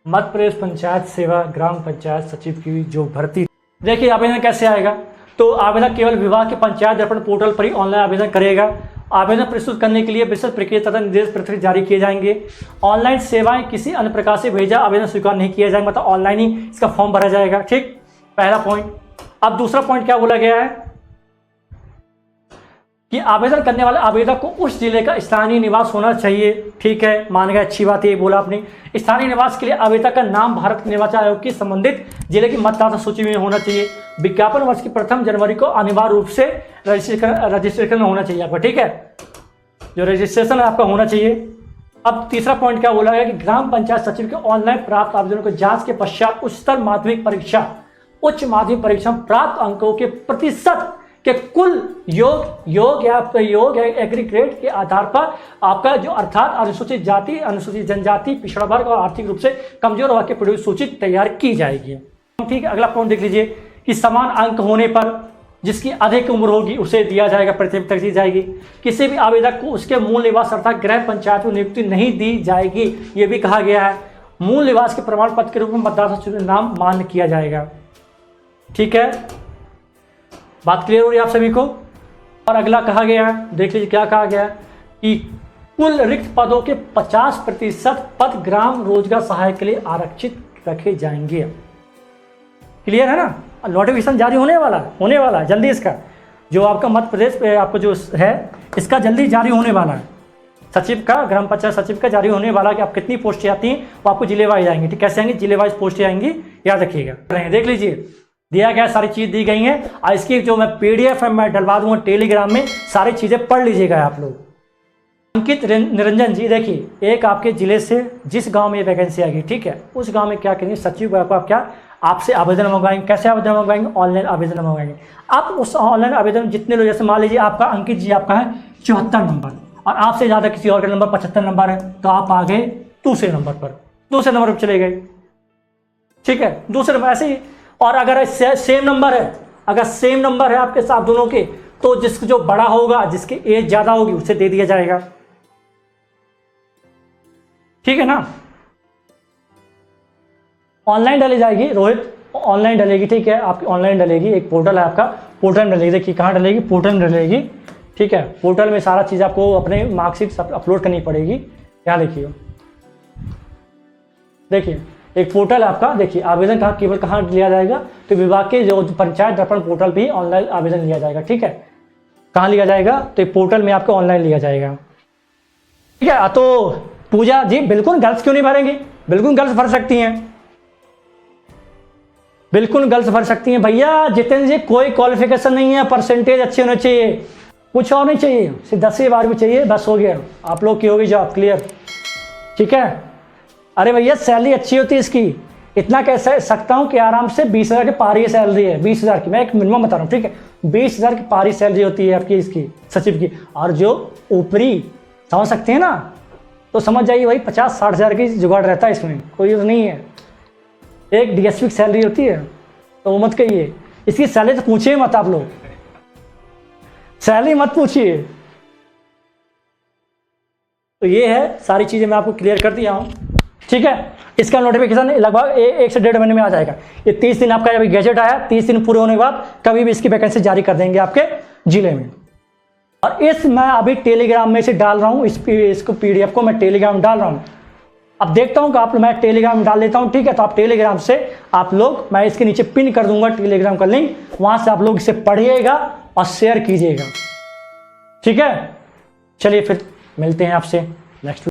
मध्य प्रदेश पंचायत सेवा ग्राम पंचायत सचिव की जो भर्ती, देखिए आवेदन कैसे आएगा। तो आवेदन केवल विभाग के पंचायत दर्पण पोर्टल पर ही ऑनलाइन आवेदन करेगा। आवेदन प्रस्तुत करने के लिए विस्तृत प्रक्रिया तथा निर्देश पत्र जारी किए जाएंगे। ऑनलाइन सेवाएं किसी अन्य प्रकार से भेजा आवेदन स्वीकार नहीं किया जाएगा, मतलब ऑनलाइन ही इसका फॉर्म भरा जाएगा। ठीक, पहला पॉइंट। अब दूसरा पॉइंट क्या बोला गया है कि आवेदन करने वाले आवेदक को उस जिले का स्थानीय निवास होना चाहिए। ठीक है, मान गए, अच्छी बात है, बोला आपने। स्थानीय निवास के लिए आवेदक का नाम भारत निर्वाचन आयोग की संबंधित जिले की मतदाता सूची में होना चाहिए। विज्ञापन वर्ष की प्रथम जनवरी को अनिवार्य रूप से रजिस्ट्रेशन होना चाहिए आपका। ठीक है, जो रजिस्ट्रेशन आपका होना चाहिए। अब तीसरा पॉइंट क्या बोला गया कि ग्राम पंचायत सचिव के ऑनलाइन प्राप्त आवेदनों को जांच के पश्चात उच्चतर माध्यमिक परीक्षा, उच्च माध्यमिक परीक्षा प्राप्त अंकों के प्रतिशत के कुल योग या एग्रीगेट के आधार पर आपका जो अर्थात अनुसूचित जाति, अनुसूचित जनजाति, पिछड़ा वर्ग और आर्थिक रूप से कमजोर वर्ग के प्रयोग सूची तैयार की जाएगी। ठीक है, अगला पॉइंट देख लीजिए कि समान अंक होने पर जिसकी अधिक उम्र होगी उसे दिया जाएगा, प्राथमिकता दी जाएगी। किसी भी आवेदक को उसके मूल निवास अर्थात गृह पंचायत में नियुक्ति नहीं दी जाएगी, ये भी कहा गया है। मूल निवास के प्रमाण पत्र के रूप में मतदाता सूची में नाम मान्य किया जाएगा। ठीक है, बात क्लियर हो रही है आप सभी को। और अगला कहा गया है, देख लीजिए क्या कहा गया है कि कुल रिक्त पदों के 50% पद ग्राम रोजगार सहायक के लिए आरक्षित रखे जाएंगे। क्लियर है ना। नोटिफिकेशन जारी होने वाला है जल्दी। इसका जो आपका मध्य प्रदेश पे आपका जो है इसका जल्दी जारी होने वाला है। सचिव का, ग्राम पंचायत सचिव का जारी होने वाला कि आप कितनी पोस्टें आती हैं वो आपको जिले वाइज आएंगी। ठीक, कैसे आएंगी, जिले वाइज पोस्टें आएंगी, याद रखिएगा। देख लीजिए, दिया गया सारी चीज दी गई है। और इसकी जो मैं PDF है मैं डलवा दूंगा टेलीग्राम में, सारी चीजें पढ़ लीजिएगा आप लोग। अंकित निरंजन जी, देखिए एक आपके जिले से जिस गांव में ये वैकेंसी आएगी, ठीक है, उस गांव में क्या करेंगे, सचिव आप क्या आपसे आवेदन मंगवाएंगे। कैसे आवेदन मंगवाएंगे, ऑनलाइन आवेदन मंगवाएंगे। आप उस ऑनलाइन आवेदन जितने लोग, जैसे मान लीजिए आपका अंकित जी आपका है 74 नंबर और आपसे ज़्यादा किसी और का नंबर 75 नंबर है, तो आप आ गए दूसरे नंबर पर चले गए। ठीक है, दूसरे नंबर ऐसे ही। और अगर सेम नंबर है, अगर सेम नंबर है आपके साथ दोनों के, तो जिसको जो बड़ा होगा, जिसकी एज ज़्यादा होगी, उसे दे दिया जाएगा। ठीक है ना। ऑनलाइन डाली जाएगी रोहित, ऑनलाइन डलेगी। ठीक है, आपकी ऑनलाइन डलेगी। एक पोर्टल है आपका, पोर्टल में डलेगी। देखिए कहाँ डलेगी, पोर्टल में डलेगी। ठीक है, पोर्टल में सारा चीज़ आपको अपने मार्कशीट अपलोड करनी पड़ेगी। यहाँ देखिए, देखिए एक पोर्टल है आपका। देखिए आवेदन केवल कहाँ लिया जाएगा, तो विभाग के जो पंचायत दर्पण पोर्टल भी ऑनलाइन आवेदन लिया जाएगा। ठीक है, कहाँ लिया जाएगा, तो पोर्टल में आपको ऑनलाइन लिया जाएगा। ठीक है, तो पूजा जी बिल्कुल गर्ल्स क्यों नहीं भरेंगे, बिल्कुल गर्ल्स भर सकती हैं, बिल्कुल गर्ल्स भर सकती हैं भैया। जितेंद्र जी कोई क्वालिफिकेशन नहीं है, परसेंटेज अच्छे होने चाहिए, कुछ और नहीं चाहिए, सिर्फ 10वीं 12वीं चाहिए, बस हो गया, आप लोग की होगी जॉब। क्लियर। ठीक है। अरे भैया सैलरी अच्छी होती है इसकी, इतना कह सकता हूँ कि आराम से 20,000 के पार ही सैलरी है। 20,000 की, मैं एक मिनिमम बता रहा हूँ। ठीक है, 20,000 की पार ही सैलरी होती है आपकी इसकी सचिव की। और जो ऊपरी समझ सकते हैं ना, तो समझ जाइए भाई 50-60 हज़ार की जुगाड़ रहता है इसमें, कोई यूज़ नहीं है। एक DSP की सैलरी होती है, तो वो मत कहिए। इसकी सैलरी तो पूछिए मत आप लोग, सैलरी मत पूछिए। तो ये है सारी चीज़ें मैं आपको क्लियर कर दिया हूँ। ठीक है, इसका नोटिफिकेशन लगभग 1 से 1.5 महीने में आ जाएगा। ये 30 दिन आपका जब गैजेट आया, 30 दिन पूरे होने के बाद कभी भी इसकी वैकेंसी जारी कर देंगे आपके जिले में। और इस मैं अभी टेलीग्राम में से डाल रहा हूँ, इसको PDF को मैं टेलीग्राम डाल रहा हूँ। अब देखता हूँ कि आप, मैं टेलीग्राम डाल देता हूँ। ठीक है, तो आप टेलीग्राम से आप लोग, मैं इसके नीचे पिन कर दूंगा टेलीग्राम का लिंक, वहाँ से आप लोग इसे पढ़िएगा और शेयर कीजिएगा। ठीक है, चलिए फिर मिलते हैं आपसे नेक्स्ट।